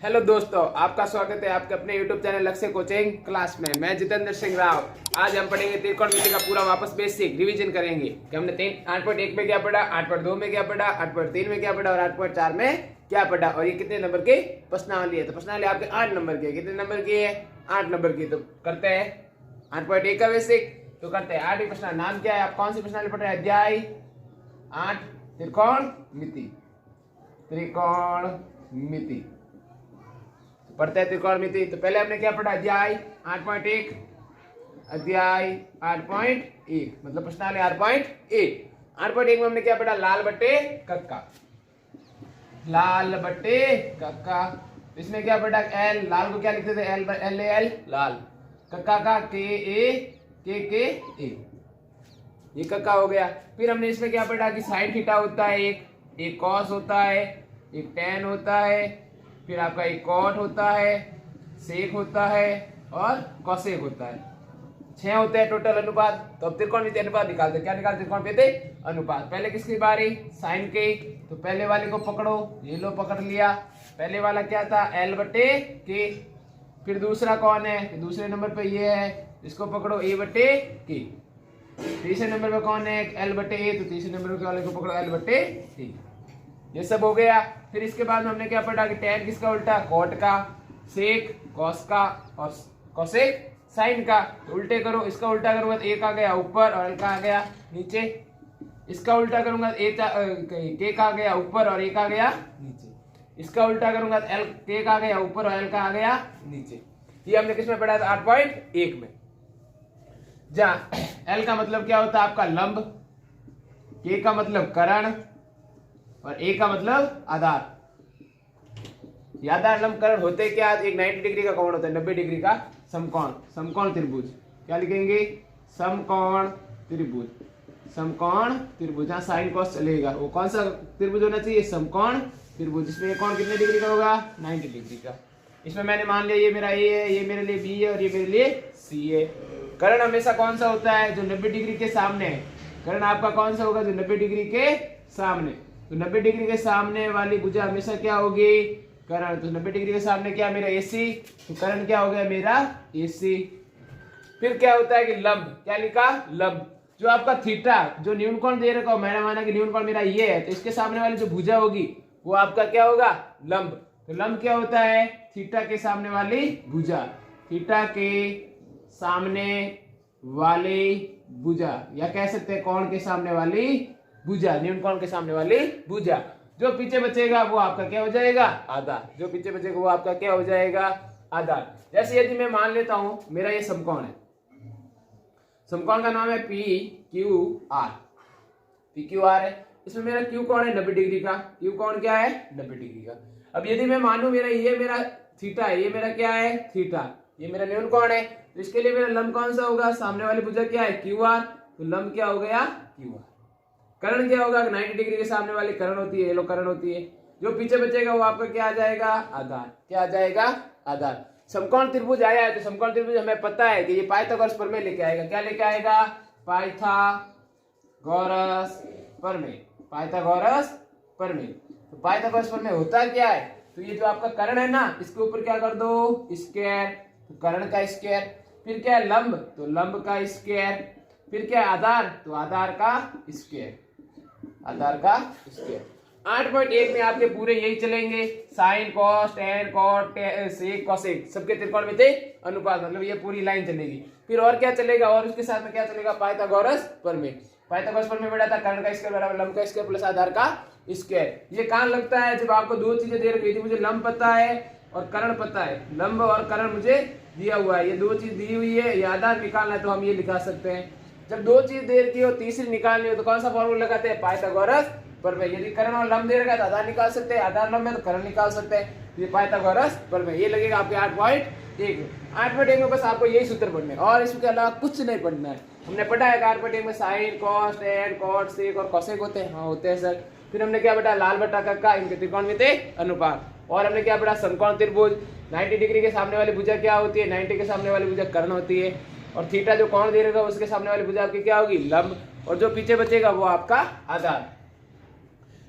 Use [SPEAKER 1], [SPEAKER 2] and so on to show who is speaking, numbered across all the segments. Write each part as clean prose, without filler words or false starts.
[SPEAKER 1] Hello दोस्तों, आपका स्वागत है आपके अपने YouTube चैनल लक्ष्य कोचिंग क्लास में। मैं जितेंद्र सिंह राव। आज हम पढ़ेंगे त्रिकोणमिति का पूरा वापस बेसिक रिवीजन करेंगे कि हमने 8.1 में क्या पढ़ा, 8.2 में क्या पढ़ा, 8.3 में क्या पढ़ा और 8.4 में क्या पढ़ा और ये कितने नंबर की प्रश्नावली है। तो प्रश्नावली आपके 8 नंबर की है। कितने नंबर की है? 8 नंबर की। तो करते हैं 8.1 का बेसिक। तो करते हैं 8 प्रश्न। नाम क्या है? आप कौन सी प्रश्नावली पढ़ रहे हैं? अध्याय 8 त्रिकोणमिति। त्रिकोणमिति पढ़ते हैं त्रिकोणमिति। तो पहले हमने क्या पढ़ा? अध्याय 8.1। अध्याय 8.1 मतलब प्रश्नावली 8.1। 8.1 में हमने क्या पढ़ा? लाल बट्टे कक्का। लाल बट्टे कक्का। इसमें क्या पढ़ा? एल। लाल को क्या लिखते थे? एल एल एल लाल। कक्का का के ए। ये कक्का हो गया। फिर हमने इसमें क्या पढ़ा कि साइन थीटा होता है, एक कॉस होता है, एक टेन होता है, फिर आपका एक कॉट होता है, सेक होता है और कॉसेक होता है। 6 होते हैं टोटल अनुपात। तो अब त्रिकोणमिति अनुपात निकालते। क्या निकालते? त्रिकोणमिति अनुपात। पहले किसकी बारी? साइन की। तो पहले वाले को पकड़ो, ये लो पकड़ लिया। पहले वाला क्या था? एल बटे के। फिर दूसरा कौन है? दूसरे नंबर पे ये है, इसको पकड़ो, ए बटे के। तीसरे नंबर पे कौन है? एल बटे ए। तो तीसरे नंबर वाले को पकड़ो, एल बटे ए। ये सब हो गया। फिर इसके बाद में हमने क्या पढ़ा कि टैन किसका उल्टा? कॉट का, सेक कॉस का और कॉसेक साइन का। तो उल्टे करो, इसका उल्टा करूंगा तो एक आ गया ऊपर और एल का आ गया नीचे। इसका उल्टा करूंगा तो के का आ गया ऊपर और एक आ गया नीचे। इसका उल्टा करूंगा तो एल के का आ गया ऊपर और एल का आ गया नीचे। ये हमने किसमें पढ़ा था? 8.1 में। जहां एल का मतलब क्या होता है? आपका लंब, के का मतलब कर्ण और ए का मतलब आधार। आधार लंब कर्ण होते क्या? एक 90 डिग्री का कोण होता है, 90 डिग्री का समकोण। समकोण त्रिभुज क्या लिखेंगे? समकोण त्रिभुज। समकोण त्रिभुज। जहां साइन कॉस चलेगा वो कौन सा त्रिभुज होना चाहिए? समकोण त्रिभुज। इसमें ये कोण कितने डिग्री का होगा? 90 डिग्री का। इसमें मैंने मान लिया ये मेरा ए है, ये मेरे लिए बी है और ये मेरे लिए सी है। कर्ण हमेशा कौन सा होता है? जो 90 डिग्री के सामने है। कर्ण आपका कौन सा होगा? जो 90 डिग्री के सामने। तो 90 डिग्री के सामने वाली भुजा हमेशा क्या होगी? कर्ण। तो 90 डिग्री के सामने क्या? मेरा एसी। तो कर्ण क्या हो गया? मेरा एसी। फिर क्या होता है कि लंब। क्या लिखा? लंब। जो आपका थीटा, जो न्यून कोण दे रखा हो, मैंने माना कि न्यून कोण मेरा ये है, तो इसके सामने वाली जो भुजा होगी वो आपका क्या होगा? लंब। तो लंब क्या होता है? थीटा के सामने वाली भुजा। थीटा के सामने वाली भुजा या कह सकते हैं कोण के सामने वाली भुजा, न्यून कोण के सामने वाली भुजा। जो पीछे बचेगा वो आपका क्या हो जाएगा? आधार। जो पीछे बचेगा वो आपका क्या हो जाएगा? आधार। जैसे यदि मैं मान लेता हूं मेरा ये समकोण है, समकोण का नाम है P Q R. P Q R है। इसमें मेरा क्यू कोण है 90 डिग्री का। क्यू कोण क्या है? 90 डिग्री का। अब यदि मैं मानूं ये मेरा थीटा है, ये मेरा क्या है? थीटा। ये मेरा न्यून कोण है। तो इसके लिए मेरा लंब कौन सा होगा? सामने वाली भुजा क्या है? Q R. तो लंब क्या हो गया? Q R. कर्ण क्या होगा? 90 डिग्री के सामने वाली कर्ण होती है, ये लो कर्ण होती है। जो पीछे बचेगा वो आपका क्या आ जाएगा? आधार। क्या आ जाएगा? आधार। समकोण त्रिभुज आया है तो समकोण त्रिभुज हमें पता है कि ये पाइथागोरस प्रमेय लेके आएगा। क्या लेके आएगा? पाइथागोरस प्रमेय। पाइथागोरस प्रमेय। तो पाइथागोरस प्रमेय होता क्या है? तो ये जो आपका कर्ण है ना, इसके ऊपर क्या कर दो? स्क्वायर। तो कर्ण का स्क्वायर। फिर क्या है? लंब। तो लंब का स्क्वायर। फिर क्या है? आधार। तो आधार का स्क्वायर। आधार का स्क्वायर। 8.1 में आपके पूरे यही चलेंगे। Sine cos tan cot sec cosec सबके त्रिकोणमिति अनुपात, मतलब ये पूरी लाइन चलेगी। फिर और क्या चलेगा? और उसके साथ में क्या चलेगा? पाइथागोरस प्रमेय। पाइथागोरस प्रमेय में था कर्ण का स्क्वायर बराबर लंब का स्क्वायर प्लस आधार का स्क्वायर। ये कहां लगता है? जब आपको दो चीजें दे रखी थी, मुझे लंब पता है और कर्ण पता है। लंब और कर्ण मुझे दिया हुआ है, ये दो चीज दी हुई है, ये आधार निकालना है तो हम ये लिखा सकते हैं। जब दो चीज दे रखी हो, तीसरी निकालनी हो तो कौन सा फॉर्मूला लगाते हैं? पाइथागोरस प्रमेय। यदि कर्ण और लंब दे रखा है तो आधार निकाल सकते हैं, आधार लंब है तो कर्ण निकाल सकते हैं। ये पाइथागोरस प्रमेय ये लगेगा आपके 8.1 में। 8.1 में बस आपको यही सूत्र पढ़ने और इसके अलावा कुछ नहीं पढ़ना है। हमने पढ़ा है 8.1 में sine cos tan cot sec और कॉसेक होते हैं। हाँ होते हैं सर। फिर हमने क्या पढ़ा? लाल बटा कक्का, इनके त्रिकोणमिति अनुपात। और हमने क्या पढ़ा? समकोण त्रिभुज। 90 डिग्री के सामने वाली भुजा क्या होती है? 90 के सामने वाली भुजा कर्ण होती है। और थीटा जो कोण दे रहेगा उसके सामने वाली भुजा आपकी क्या होगी? लंब। और जो पीछे बचेगा वो आपका आधार।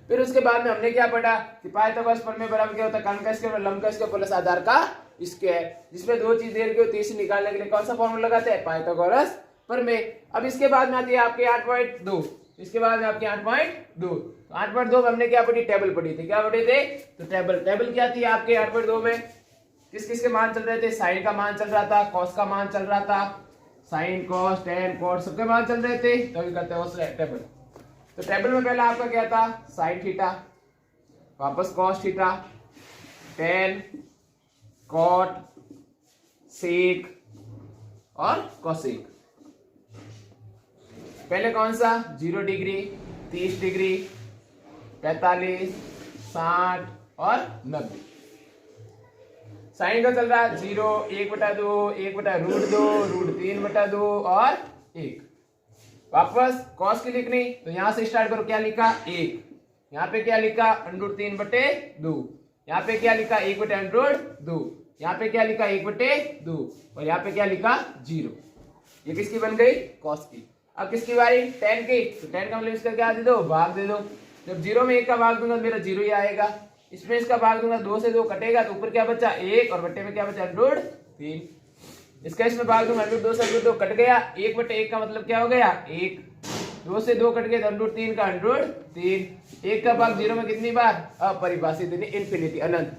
[SPEAKER 1] फिर उसके बाद में हमने क्या पढ़ा कि पाइथागोरस प्रमेय बराबर क्या होता है, कर्ण का स्क्वायर और लंब का स्क्वायर प्लस आधार का स्क्वायर, जिसमें दो चीज दे रखी हो, तीसरी निकालने के लिए कौन सा फॉर्मूला लगाते हैं, पाइथागोरस प्रमेय। अब इसके बाद में आती है आपके 8.2, इसके बाद में आपके 8.2, 8.2 में हमने क्या पढ़ी, टेबल पढ़ी थी, क्या पढ़े थे, तो टेबल क्या थी आपके 8.2 में, किस किस के मान चल रहे थे, साइन का मान चल रहा था, कॉस का मान चल रहा था, साइन कॉस टेन कॉट सबके मान चल रहे थे, तो अभी करते हैं टेबल। तो टेबल में पहला आपका क्या था, साइन थीटा, वापस cos theta, tan cot sec और कोसेक। पहले कौन सा, 0 डिग्री, 30 डिग्री, 45, 60 और 90। साइन का चल रहा है 0, 1/2, 1/√2, √3/2 और 1। वापस कॉस की लिखनी, तो यहां से स्टार्ट करो, क्या लिखा 1, यहाँ पे क्या लिखा √3/2, यहाँ पे क्या लिखा 1/√2, यहाँ पे क्या लिखा 1/2 और यहाँ पे क्या लिखा 0। ये किसकी बन गई, कॉस की। अब किसकी बारी, टेन की, तो टेन का मतलब इसका क्या दे दो, भाग दे दो। जब 0 में 1 का भाग दूंगा तो मेरा 0 ही आएगा, इसमें इसका भाग दूंगा 2 से 2 कटेगा, तो ऊपर क्या बचा 1 और बट्टे में क्या बचा √3। इसका इसमें भाग दूंगा, √2 से √2 कट गया, 1/1 का मतलब क्या हो गया 1, 2 से 2 कट गया, तो √3 का √3। 1 का भाग 0 में कितनी बार, अपरिभाषित इनफिनिटी, अनंत।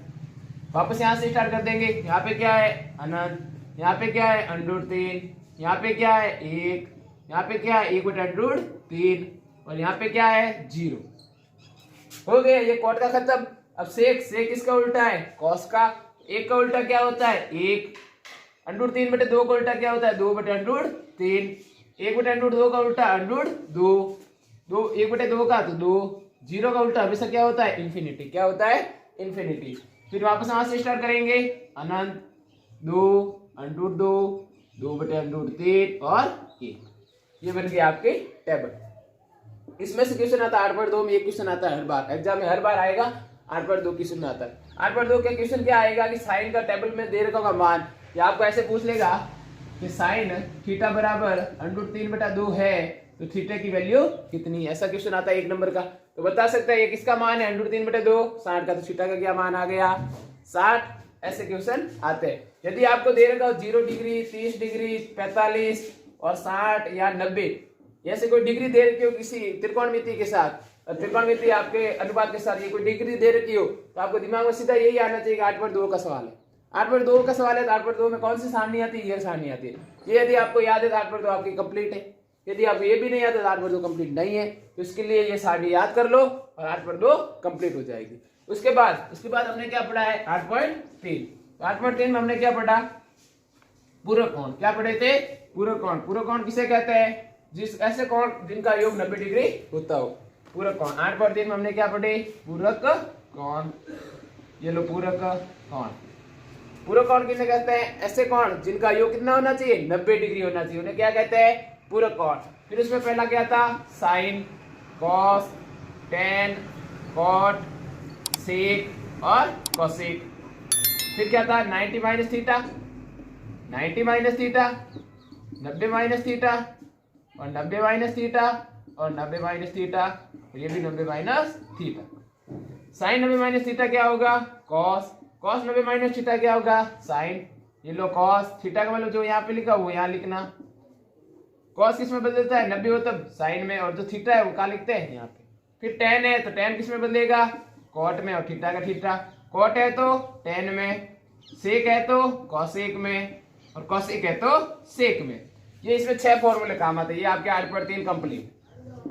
[SPEAKER 1] वापस यहाँ से स्टार्ट कर देंगे, यहाँ पे क्या है अनंत, यहाँ पे क्या है √3, यहाँ पे क्या है 1, यहाँ पे क्या है 1/√3 और यहाँ पे क्या है 0। हो गया ये कॉट का खत्म। अब सेक, सेक किसका उल्टा है, कॉस का। 1 का उल्टा क्या होता है 1, √3/2 का उल्टा क्या होता है 2/√3, 1/√2 का उल्टा √2, 1/2 का तो 2, 0 का उल्टा हमेशा क्या होता है इन्फिनिटी, क्या होता है इन्फिनिटी। फिर वापस वहां से स्टार्ट करेंगे, अनंत 2, √2, 2/√3 और 1। ये बन गया आपके टेबल। इसमें से क्वेश्चन आता है 8.2 में, ये क्वेश्चन आता है हर बार एग्जाम में, हर बार आएगा 8.2 क्वेश्चन में आता है। 8.2 का क्वेश्चन क्या आएगा कि साइन का टेबल में दे रखा होगा मान, या आपको ऐसे पूछ लेगा कि साइन थीटा बराबर √3/2 है तो थीटा की वैल्यू कितनी है, ऐसा क्वेश्चन आता है 1 नंबर का। तो बता सकता है ये किसका मान है √3/2, 60 का, तो थीटा का क्या मान आ गया 60। ऐसे क्वेश्चन आते हैं। यदि आपको दे रखा हो 0 डिग्री, 30 डिग्री, 45 और 60 या 90, ऐसे कोई डिग्री दे रखी हो किसी त्रिकोणमिति के साथ, त्रिकोणमिति आपके अनुपात के साथ ये कोई डिग्री दे रखी हो, तो आपको दिमाग में सीधा यही आना चाहिए कि 8.2 का सवाल है। 8.2 का सवाल है तो 8.2 में कौन सी सारणी आती है, ये सारणी आती है। ये यदि आपको याद है तो 8.2 आपकी कंप्लीट है। यदि आपको ये भी नहीं आता तो 8.2 कंप्लीट नहीं है, तो इसके लिए ये सारणी याद कर लो और 8.2 कंप्लीट हो जाएगी। उसके बाद हमने क्या पढ़ा है 8.3। 8.3 में हमने क्या पढ़ा, पूरक कोण। क्या पढ़े थे, पूरक कोण। पूरक कोण किसे कहते हैं, जिस ऐसे कोण जिनका योग 90 डिग्री होता हो, पूरक कोण। 8.3 में हमने क्या पढ़े, पूरक कोण। ये लो पूरक कोण। पूरक कोण किसे कहते हैं, ऐसे कोण जिनका योग कितना होना चाहिए 90 डिग्री होना चाहिए, उन्हें क्या कहते हैं पूरक कोण। फिर उसमें पहला क्या था, sign, cos, tan, cot, sec और कोसेक। फिर क्या था 90 minus theta, 90 minus theta, 90 minus theta और 90 माइनस थीटा और 90 माइनस थीटा, ये भी 90 minus theta. Sine 90 minus theta क्या होगा, कॉस। कॉस 90 माइनस थीटा क्या होगा, साइन। ये लो कॉस, थीटा का मतलब जो यहाँ पे लिखा वो यहाँ लिखना। कॉस किस में बदलता है 90 हो तब साइन में, और जो थीटा है वो क्या लिखते हैं यहाँ पे। फिर टेन है तो टेन किस में बदलेगा, कॉट में, और थीटा का थीटा। कॉट है तो टेन में, सेक है तो कॉसेक में, और कॉसेक है तो सेक में। ये इसमें 6 फॉर्मूले काम आते हैं। ये आपके 8.3 कंप्लीट।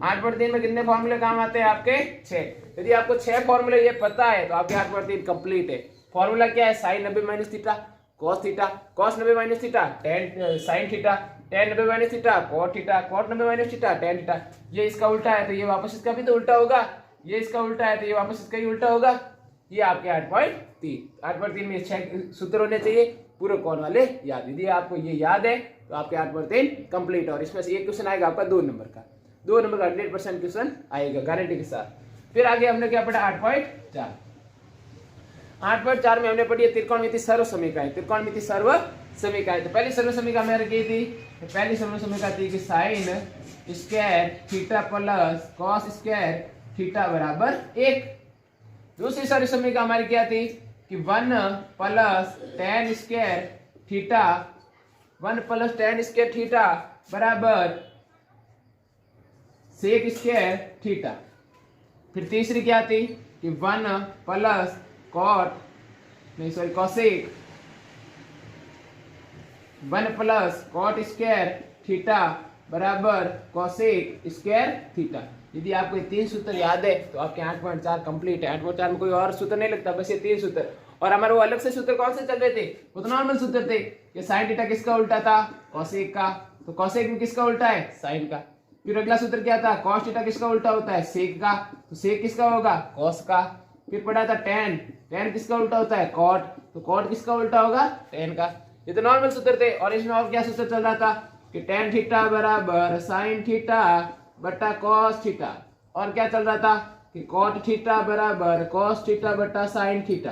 [SPEAKER 1] 8.3 में कितने फॉर्मूले काम आते हैं आपके 6। यदि आपको 6 फॉर्मूले ये पता है तो आपके 8.3 कंप्लीट है। फॉर्मूला क्या है, sine 90 minus theta, cos theta, cos 90 minus theta, tan sine theta, tan 90 minus theta, cot theta, cot 90 minus theta, tan theta. ये इसका उल्टा है तो ये वापस इसका भी तो उल्टा होगा, ये इसका उल्टा है तो ये वापस इसका ही उल्टा होगा। ये आपके 8.3। 8.3 में 6 सूत्र होने चाहिए पूरे कोण वाले याद। यदि आपको ये याद है तो आपके 8.3 कंप्लीट। और इसमें से एक क्वेश्चन आएगा आपका 2 नंबर का, 2 नंबर का 100% क्वेश्चन आएगा गारंटी के साथ। फिर आगे हमने क्या पढ़ा 8.4। 8.4 में हमने पढ़ी त्रिकोणमिति सर्व समीकरण। त्रिकोणमिति सर्व समीकरण, तो पहली सर्व समीकरण मैंने की थी, तो पहली सर्व समीकरण थी कि sine square theta plus cos square theta बराबर 1। दूसरी सारी समीकरण हमारी क्या थी कि 1 plus tan square theta 1 plus tan square theta बराबर सेक स्क्वायर थीटा। फिर तीसरी क्या थी कि 1 plus cosec 1 plus cot square theta बराबर कोसेक स्क्वायर थीटा। यदि आपको ये 3 सूत्र याद है तो आपके 8.4 कंप्लीट है। 8.4 में कोई और सूत्र नहीं लगता, बस ये 3 सूत्र। और हमारे वो अलग से सूत्र कौन से चल रहे थे, वो तो नॉर्मल सूत्र थे कि साइन थीटा किसका उल्टा था, कोसेक का, तो कोसेक भी किसका उल्टा है, साइन का। फिर अगला सूत्र क्या था, कॉस थीटा किसका उल्टा होता है, सेक का, तो सेक किसका होगा, कॉस का। फिर पढ़ा था टेन, टेन किसका उल्टा होता है, कॉट, तो कॉट किसका उल्टा होगा, टेन का। ये तो नॉर्मल सूत्र थे। और इसमें और क्या सूत्र चल रहा था कि टेन थीटा बराबर साइन थीटा बटा कॉस थीटा। और क्या चल रहा था कि कॉट थीटा बराबर कॉस थीटा बटा साइन थीटा।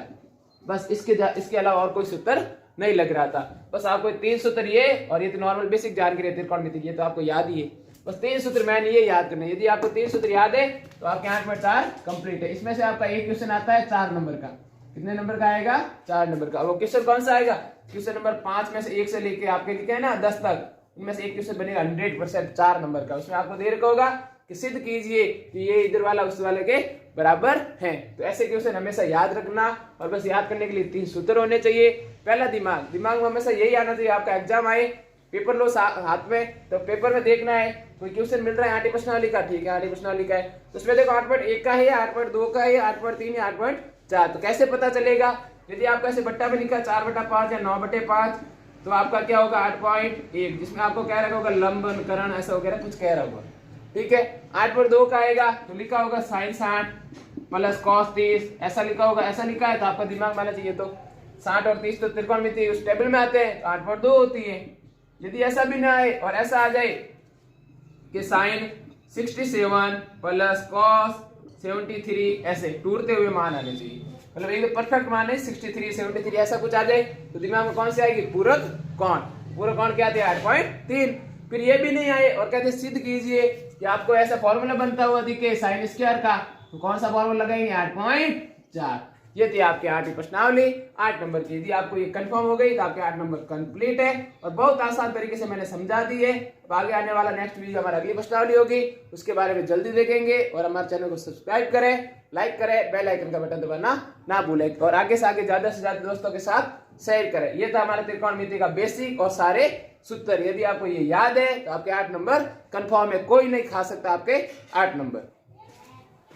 [SPEAKER 1] बस इसके अलावा और कोई सूत्र नहीं लग रहा था। बस आपको 3 सूत्र ये, और ये तो नॉर्मल बेसिक जानकारी है त्रिकोणमिति, ये तो आपको याद ही है। बस 3 सूत्र मैंने ये याद करने। यदि आपको 3 सूत्र याद है तो आपके 8.4 कंप्लीट है। इसमें से आपका एक क्वेश्चन आता है 4 नंबर का। कितने नंबर का आएगा, 4 नंबर का। वो क्वेश्चन कौन सा आएगा, क्वेश्चन नंबर 5 में से 1 से लेके आपके लिखे है ना 10 तक, इनमें से एक क्वेश्चन बनेगा 100% 4 नंबर का। उसमें आपको दे रखा होगा कि सिद्ध कीजिए कि ये इधर वाला उस वाले के बराबर है। तो ऐसे क्वेश्चन हमेशा याद रखना, और बस याद करने के लिए 3 सूत्र होने चाहिए। पहला दिमाग में हमेशा यही आना चाहिए। आपका एग्जाम आए, पेपर लो हाथ में, तो पेपर में देखना है कोई क्वेश्चन मिल रहा है आंटी प्रश्नावली का, ठीक है आंटी प्रश्नावली का है, तो उसमें देखो 8.1 का है, 8.2 का है, 8.3 या 8.4। तो कैसे पता चलेगा, यदि आपको ऐसे बट्टा में लिखा 4/5 या 9/5, तो आपका क्या होगा 8.1, जिसमें आपको कह रहा होगा लंबनकरण ऐसा वगैरह कुछ कह रहा होगा, ठीक है। 8.2 का आएगा तो लिखा होगा साइन 60 प्लस कॉस 30, ऐसा लिखा होगा, ऐसा लिखा है तो आपका दिमाग में आना चाहिए। तो 60 और 30 तो त्रिकोणमिति उस टेबल में आते हैं, तो 8.2 होती है। यदि ऐसा भी ना आए और ऐसा आ जाए कि साइन 67 प्लस कॉस 73, ऐसे टूटते हुए मान आने चाहिए, मतलब एक परफेक्ट मान है 63 73 ऐसा कुछ आ जाए तो दिमाग में कौन सी आएगी, पूरक कोण। पूरक कोण क्या थे 8.3। फिर ये भी नहीं आए और कहते सिद्ध कीजिए कि आपको ऐसा फॉर्मूला बनता हुआ दिखे साइन स्क्वायर का, तो कौन सा फॉर्मूला लगाएंगे 8.4। ये थी आपके 8वीं प्रश्नावली 8 नंबर की। यदि आपको ये कंफर्म हो गई तो आपके 8 नंबर कंप्लीट है, और बहुत आसान तरीके से मैंने समझा दी है। अब आगे आने वाला नेक्स्ट वीडियो हमारा अगली प्रश्नावली होगी, उसके बारे में जल्दी देखेंगे। और हमारे चैनल को सब्सक्राइब करें, लाइक करें, बेल आइकन का बटन दबाना ना भूलें, और आगे से आगे ज्यादा से ज्यादा दोस्तों के साथ शेयर करें। ये था हमारे त्रिकोणमिति का बेसिक और सारे सूत्र। यदि आपको ये याद है तो आपके 8 नंबर कंफर्म है, कोई नहीं खा सकता आपके 8 नंबर।